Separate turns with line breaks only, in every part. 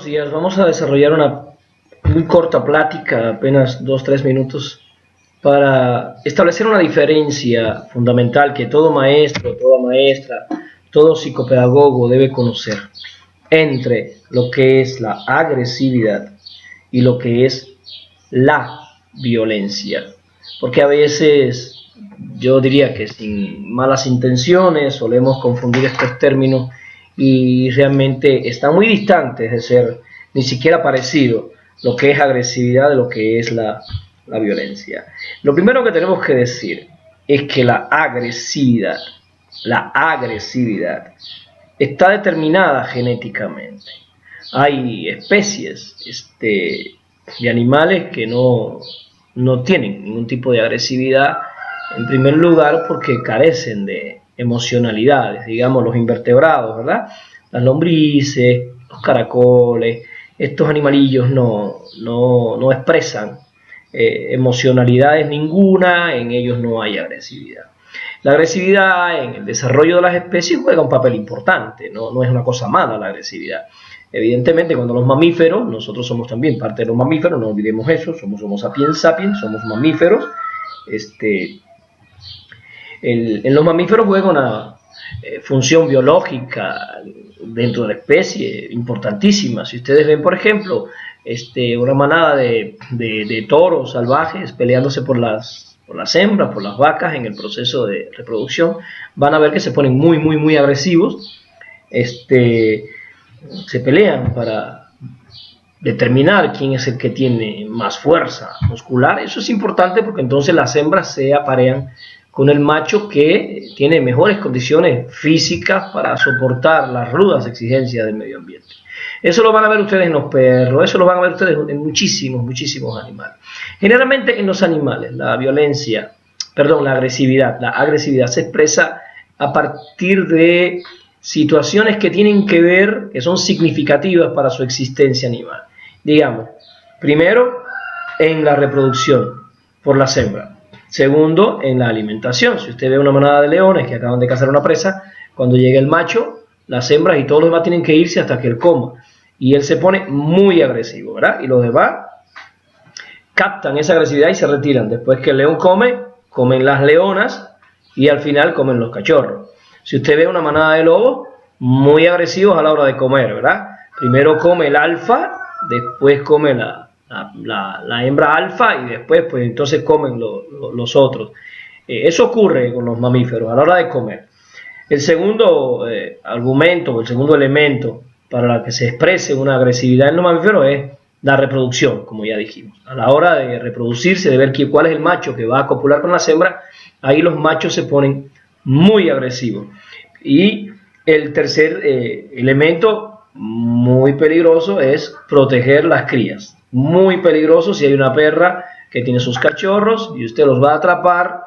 días. Vamos a desarrollar una muy corta plática, apenas 2-3 minutos, para establecer una diferencia fundamental que todo maestro, toda maestra, todo psicopedagogo debe conocer entre lo que es la agresividad y lo que es la violencia. Porque a veces, yo diría que sin malas intenciones, solemos confundir estos términos y realmente están muy distantes de ser ni siquiera parecido lo que es agresividad de lo que es la violencia. Lo primero que tenemos que decir es que la agresividad está determinada genéticamente. Hay especies de animales que no tienen ningún tipo de agresividad, en primer lugar porque carecen de emocionalidades, digamos los invertebrados, ¿verdad? Las lombrices, los caracoles, estos animalillos no expresan emocionalidades ninguna, en ellos no hay agresividad. La agresividad en el desarrollo de las especies juega un papel importante, no es una cosa mala la agresividad. Evidentemente, cuando los mamíferos, nosotros somos también parte de los mamíferos, no olvidemos eso, somos Homo sapiens sapiens, somos mamíferos. En los mamíferos juega una función biológica dentro de la especie importantísima. Si ustedes ven, por ejemplo, una manada de toros salvajes peleándose por las hembras, por las vacas en el proceso de reproducción, van a ver que se ponen muy agresivos. Se pelean para determinar quién es el que tiene más fuerza muscular. Eso es importante porque entonces las hembras se aparean con el macho que tiene mejores condiciones físicas para soportar las rudas exigencias del medio ambiente. Eso lo van a ver ustedes en los perros, eso lo van a ver ustedes en muchísimos animales. Generalmente en los animales la agresividad se expresa a partir de situaciones que tienen que ver, que son significativas para su existencia animal. Digamos, primero en la reproducción por las hembras. Segundo, en la alimentación. Si usted ve una manada de leones que acaban de cazar una presa, cuando llega el macho, las hembras y todos los demás tienen que irse hasta que él coma. Y él se pone muy agresivo, ¿verdad? Y los demás captan esa agresividad y se retiran. Después que el león come, comen las leonas y al final comen los cachorros. Si usted ve una manada de lobos, muy agresivos a la hora de comer, ¿verdad? Primero come el alfa, después come la hembra alfa y después pues entonces comen los otros. Eso ocurre con los mamíferos a la hora de comer. El segundo argumento o el segundo elemento para que se exprese una agresividad en los mamíferos es la reproducción, como ya dijimos. A la hora de reproducirse, de ver cuál es el macho que va a copular con las hembras, ahí los machos se ponen muy agresivos. Y el tercer elemento muy peligroso es proteger las crías. Muy peligroso si hay una perra que tiene sus cachorros y usted los va a atrapar,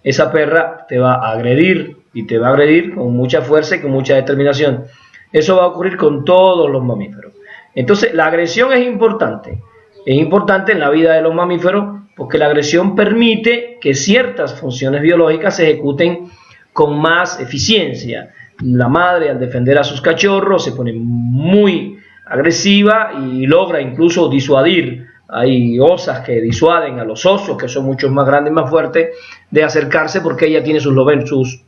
esa perra te va a agredir y te va a agredir con mucha fuerza y con mucha determinación. Eso va a ocurrir con todos los mamíferos. Entonces la agresión es importante en la vida de los mamíferos porque la agresión permite que ciertas funciones biológicas se ejecuten con más eficiencia. La madre al defender a sus cachorros se pone muy agresiva y logra incluso disuadir. Hay osas que disuaden a los osos, que son mucho más grandes y más fuertes, de acercarse porque ella tiene sus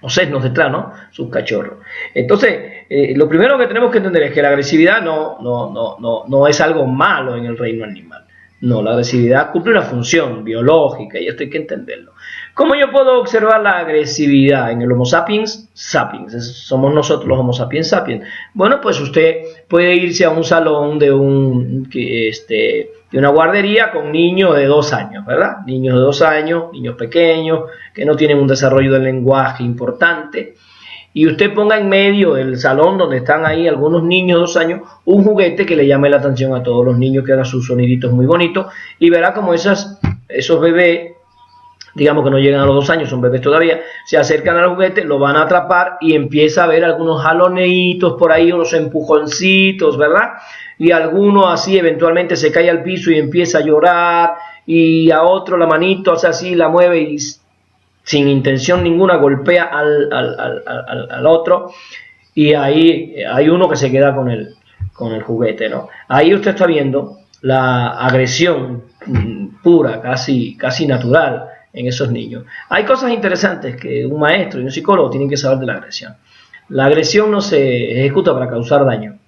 sesnos detrás, ¿no? Sus cachorros. Entonces, lo primero que tenemos que entender es que la agresividad no es algo malo en el reino animal. No, la agresividad cumple una función biológica y esto hay que entenderlo. ¿Cómo yo puedo observar la agresividad en el Homo sapiens sapiens? Somos nosotros los Homo sapiens sapiens. Bueno, pues usted puede irse a un salón de una guardería con niños de 2 años, ¿verdad? Niños de 2 años, niños pequeños, que no tienen un desarrollo del lenguaje importante. Y usted ponga en medio del salón donde están ahí algunos niños de 2 años un juguete que le llame la atención a todos los niños, que hagan sus soniditos muy bonitos, y verá como esos bebés, digamos que no llegan a los 2 años, son bebés todavía, se acercan al juguete, lo van a atrapar y empieza a ver algunos jaloneitos por ahí, unos empujoncitos, ¿verdad? Y alguno así eventualmente se cae al piso y empieza a llorar, y a otro la manito hace así, la mueve y sin intención ninguna golpea al otro, y ahí hay uno que se queda con con el juguete, ¿no? Ahí usted está viendo la agresión pura, casi natural en esos niños. Hay cosas interesantes que un maestro y un psicólogo tienen que saber de la agresión. La agresión no se ejecuta para causar daño.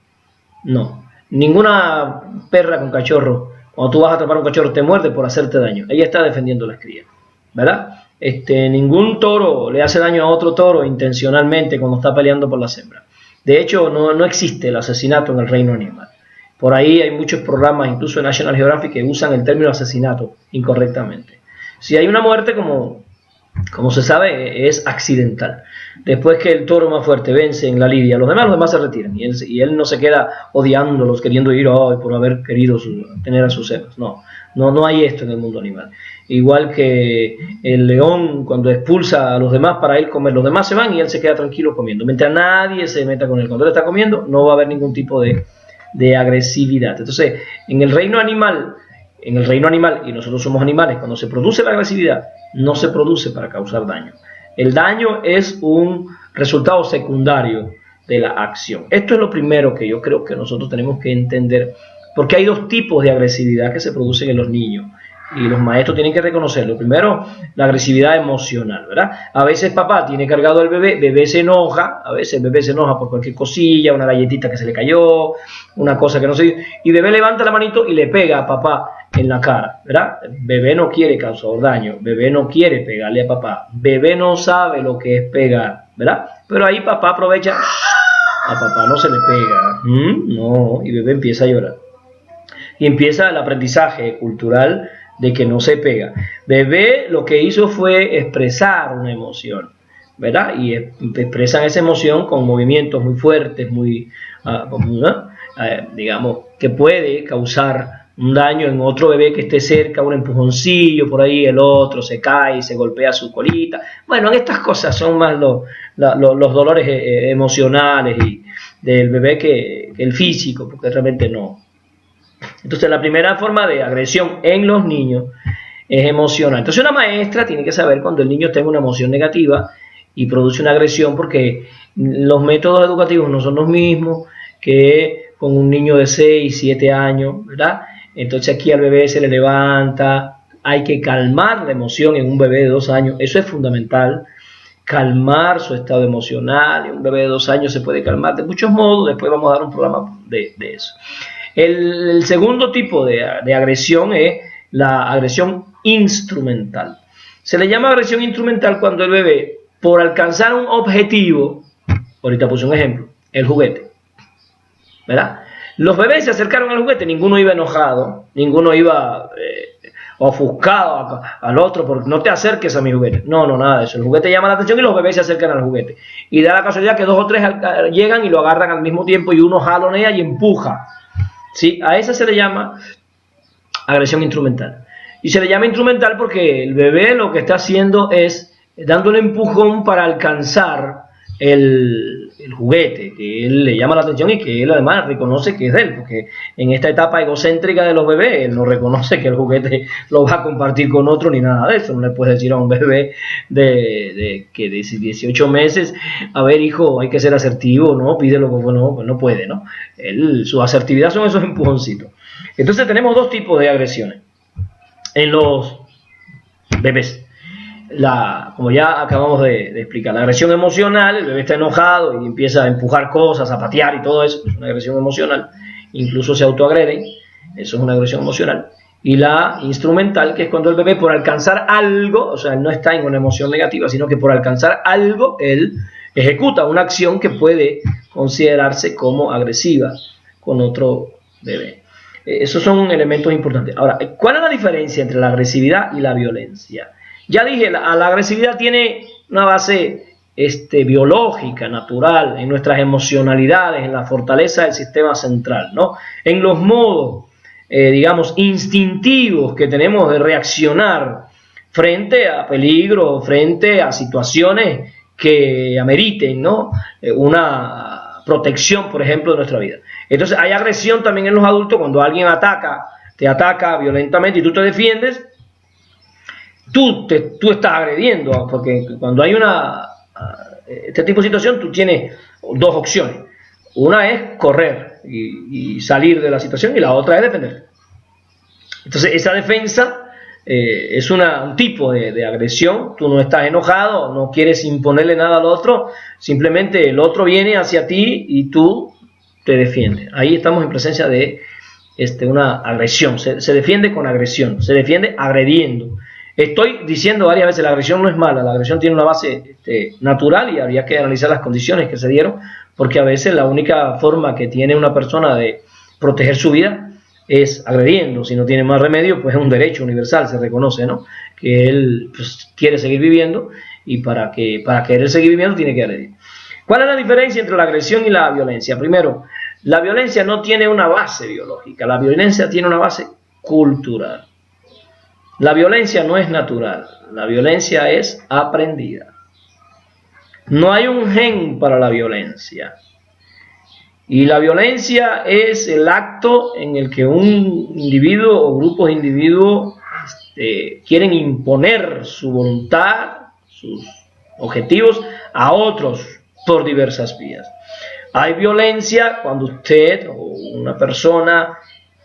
No. Ninguna perra con cachorro, cuando tú vas a atrapar un cachorro, te muerde por hacerte daño. Ella está defendiendo las crías, ¿verdad? Ningún toro le hace daño a otro toro intencionalmente cuando está peleando por las hembras. De hecho, no existe el asesinato en el reino animal. Por ahí hay muchos programas, incluso en National Geographic, que usan el término asesinato incorrectamente. Si hay una muerte, como se sabe, es accidental. Después que el toro más fuerte vence en la lidia, los demás se retiran. Y él no se queda odiándolos, queriendo ir por haber querido tener a sus hembras. No hay esto en el mundo animal. Igual que el león, cuando expulsa a los demás para él comer, los demás se van y él se queda tranquilo comiendo. Mientras nadie se meta con él, cuando él está comiendo, no va a haber ningún tipo de agresividad. Entonces, en el reino animal, y nosotros somos animales, cuando se produce la agresividad, no se produce para causar daño. El daño es un resultado secundario de la acción. Esto es lo primero que yo creo que nosotros tenemos que entender, porque hay dos tipos de agresividad que se producen en los niños y los maestros tienen que reconocerlo. Primero, la agresividad emocional, ¿verdad? A veces papá tiene cargado al bebé se enoja, a veces el bebé se enoja por cualquier cosilla, una galletita que se le cayó, una cosa que no sé, y bebé levanta la manito y le pega a papá en la cara, ¿verdad? Bebé no quiere causar daño, bebé no quiere pegarle a papá, bebé no sabe lo que es pegar, ¿verdad? Pero ahí papá aprovecha, a papá no se le pega, no, y bebé empieza a llorar. Y empieza el aprendizaje cultural de que no se pega. Bebé lo que hizo fue expresar una emoción, ¿verdad? Y expresan esa emoción con movimientos muy fuertes, digamos, que puede causar un daño en otro bebé que esté cerca, un empujoncillo por ahí, el otro se cae y se golpea su colita. Bueno, estas cosas son más los dolores emocionales y del bebé que el físico, porque realmente no. Entonces, la primera forma de agresión en los niños es emocional. Entonces, una maestra tiene que saber cuando el niño tenga una emoción negativa y produce una agresión, porque los métodos educativos no son los mismos que con un niño de 6, 7 años, ¿verdad? Entonces, aquí al bebé se le levanta, hay que calmar la emoción en un bebé de 2 años, eso es fundamental, calmar su estado emocional. En un bebé de 2 años se puede calmar de muchos modos, después vamos a dar un programa de eso. El segundo tipo de agresión es la agresión instrumental. Se le llama agresión instrumental cuando el bebé, por alcanzar un objetivo, ahorita puse un ejemplo, el juguete, ¿verdad? Los bebés se acercaron al juguete, ninguno iba enojado, ninguno iba ofuscado al otro, porque no te acerques a mi juguete. No, nada de eso. El juguete llama la atención y los bebés se acercan al juguete. Y da la casualidad que 2 o 3 llegan y lo agarran al mismo tiempo y uno jalonea y empuja. ¿Sí? A esa se le llama agresión instrumental. Y se le llama instrumental porque el bebé lo que está haciendo es dándole empujón para alcanzar el juguete, que él le llama la atención y que él además reconoce que es de él, porque en esta etapa egocéntrica de los bebés, él no reconoce que el juguete lo va a compartir con otro ni nada de eso. No le puedes decir a un bebé de 18 meses, a ver hijo, hay que ser asertivo, no, pídelo, pues no puede, ¿no? Su asertividad son esos empujoncitos. Entonces tenemos dos tipos de agresiones en los bebés. Como ya acabamos de explicar, la agresión emocional, el bebé está enojado y empieza a empujar cosas, a patear y todo eso, es una agresión emocional, incluso se autoagreden, eso es una agresión emocional. Y la instrumental, que es cuando el bebé por alcanzar algo, o sea, él no está en una emoción negativa, sino que por alcanzar algo, él ejecuta una acción que puede considerarse como agresiva con otro bebé. Esos son elementos importantes. Ahora, ¿cuál es la diferencia entre la agresividad y la violencia? Ya dije, la agresividad tiene una base biológica, natural, en nuestras emocionalidades, en la fortaleza del sistema central, ¿no? En los modos, digamos, instintivos que tenemos de reaccionar frente a peligro, frente a situaciones que ameriten, ¿no? Una protección, por ejemplo, de nuestra vida. Entonces, hay agresión también en los adultos cuando alguien te ataca violentamente y tú te defiendes. Tú estás agrediendo, porque cuando hay este tipo de situación, tú tienes dos opciones. Una es correr y salir de la situación, y la otra es defender. Entonces esa defensa es un tipo de agresión. Tú no estás enojado, no quieres imponerle nada al otro, simplemente el otro viene hacia ti y tú te defiendes. Ahí estamos en presencia de una agresión. Se defiende con agresión, se defiende agrediendo. Estoy diciendo varias veces, la agresión no es mala, la agresión tiene una base natural, y habría que analizar las condiciones que se dieron, porque a veces la única forma que tiene una persona de proteger su vida es agrediendo. Si no tiene más remedio, pues es un derecho universal, se reconoce, ¿no? Que él pues, quiere seguir viviendo, y para querer seguir viviendo tiene que agredir. ¿Cuál es la diferencia entre la agresión y la violencia? Primero, la violencia no tiene una base biológica, la violencia tiene una base cultural. La violencia no es natural, la violencia es aprendida. No hay un gen para la violencia. Y la violencia es el acto en el que un individuo o grupos de individuos quieren imponer su voluntad, sus objetivos a otros por diversas vías. Hay violencia cuando usted o una persona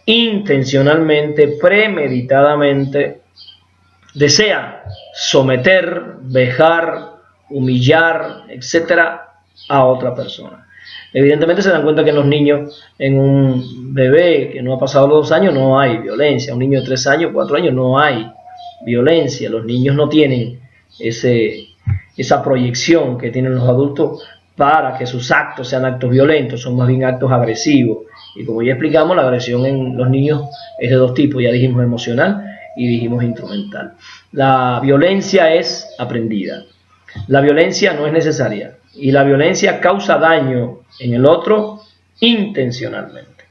intencionalmente, premeditadamente, desea someter, vejar, humillar, etcétera, a otra persona. Evidentemente se dan cuenta que en los niños, en un bebé que no ha pasado los 2 años, no hay violencia. Un niño de 3 años, 4 años, no hay violencia. Los niños no tienen esa proyección que tienen los adultos para que sus actos sean actos violentos, son más bien actos agresivos. Y como ya explicamos, la agresión en los niños es de 2 tipos, ya dijimos emocional y dijimos instrumental. La violencia es aprendida, la violencia no es necesaria, y la violencia causa daño en el otro intencionalmente.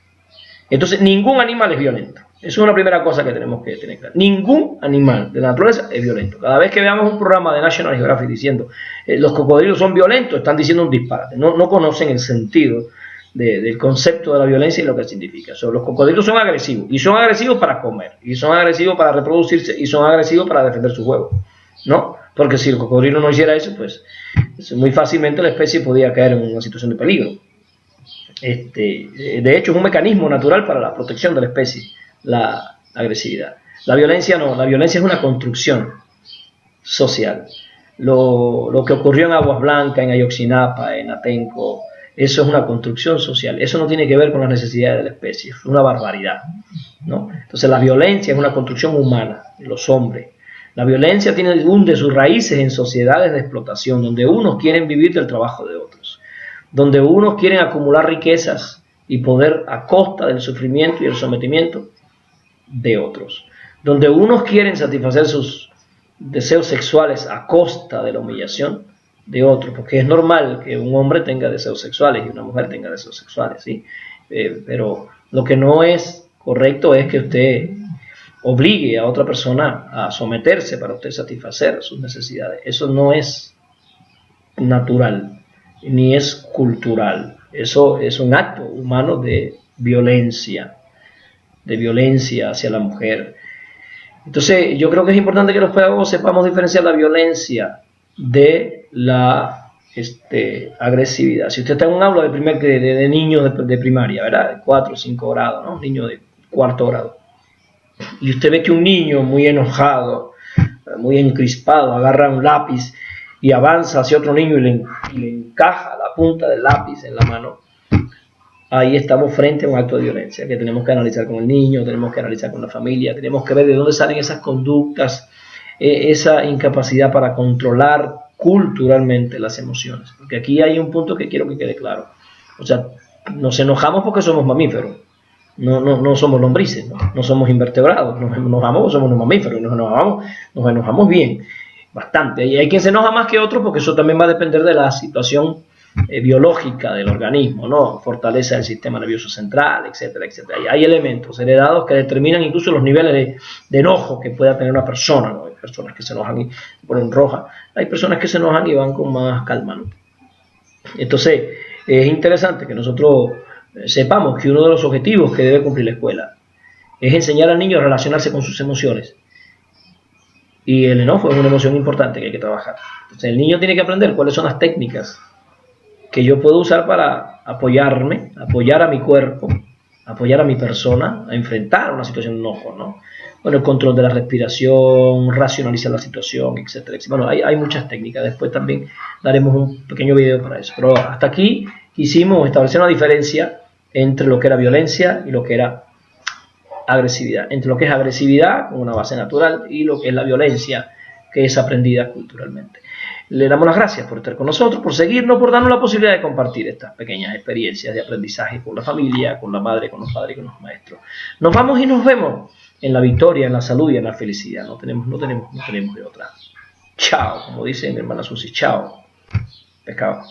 Entonces ningún animal es violento. Eso es una primera cosa que tenemos que tener claro. Ningún animal de la naturaleza es violento. Cada vez que veamos un programa de National Geographic diciendo los cocodrilos son violentos, están diciendo un disparate. No conocen el sentido del concepto de la violencia y lo que significa. Los cocodrilos son agresivos, y son agresivos para comer, y son agresivos para reproducirse, y son agresivos para defender su huevo, ¿no? Porque si el cocodrilo no hiciera eso, pues muy fácilmente la especie podía caer en una situación de peligro. De hecho, es un mecanismo natural para la protección de la especie, la agresividad. La violencia no, la violencia es una construcción social. Lo que ocurrió en Aguas Blancas, en Ayotzinapa, en Atenco, eso es una construcción social. Eso no tiene que ver con las necesidades de la especie, es una barbaridad, ¿no? Entonces la violencia es una construcción humana de los hombres. La violencia hunde sus raíces en sociedades de explotación, donde unos quieren vivir del trabajo de otros, donde unos quieren acumular riquezas y poder a costa del sufrimiento y el sometimiento de otros, donde unos quieren satisfacer sus deseos sexuales a costa de la humillación de otros, porque es normal que un hombre tenga deseos sexuales y una mujer tenga deseos sexuales, ¿sí? Pero lo que no es correcto es que usted obligue a otra persona a someterse para usted satisfacer sus necesidades. Eso no es natural, ni es cultural. Eso es un acto humano de violencia hacia la mujer. Entonces yo creo que es importante que los pedagogos sepamos diferenciar la violencia de la agresividad. Si usted está en un aula de niños de primaria, ¿verdad? De 4 o 5 grados, ¿no? Un niño de 4º grado, y usted ve que un niño muy enojado, muy encrispado, agarra un lápiz y avanza hacia otro niño y le encaja la punta del lápiz en la mano, ahí estamos frente a un acto de violencia que tenemos que analizar con el niño, tenemos que analizar con la familia, tenemos que ver de dónde salen esas conductas, esa incapacidad para controlar culturalmente las emociones. Porque aquí hay un punto que quiero que quede claro. O sea, nos enojamos porque somos mamíferos. No somos lombrices, no somos invertebrados, nos enojamos porque somos mamíferos, y nos enojamos bien, bastante. Y hay quien se enoja más que otros, porque eso también va a depender de la situación biológica del organismo, ¿no? Fortaleza del sistema nervioso central, etcétera, etcétera. Y hay elementos heredados que determinan incluso los niveles de enojo que pueda tener una persona, ¿no? Hay personas que se enojan y se ponen rojas, hay personas que se enojan y van con más calma, ¿no? Entonces, es interesante que nosotros sepamos que uno de los objetivos que debe cumplir la escuela es enseñar al niño a relacionarse con sus emociones, y el enojo es una emoción importante que hay que trabajar. Entonces el niño tiene que aprender cuáles son las técnicas que yo puedo usar para apoyarme, apoyar a mi cuerpo, apoyar a mi persona a enfrentar una situación de enojo, ¿no? Bueno, el control de la respiración, racionalizar la situación, etcétera, etcétera. Bueno, hay muchas técnicas, después también daremos un pequeño video para eso, pero hasta aquí quisimos establecer una diferencia entre lo que era violencia y lo que era agresividad, entre lo que es agresividad con una base natural y lo que es la violencia que es aprendida culturalmente. Le damos las gracias por estar con nosotros, por seguirnos, por darnos la posibilidad de compartir estas pequeñas experiencias de aprendizaje con la familia, con la madre, con los padres y con los maestros. Nos vamos y nos vemos en la victoria, en la salud y en la felicidad. No tenemos de otra. Chao, como dice mi hermana Susi, chao, pescado.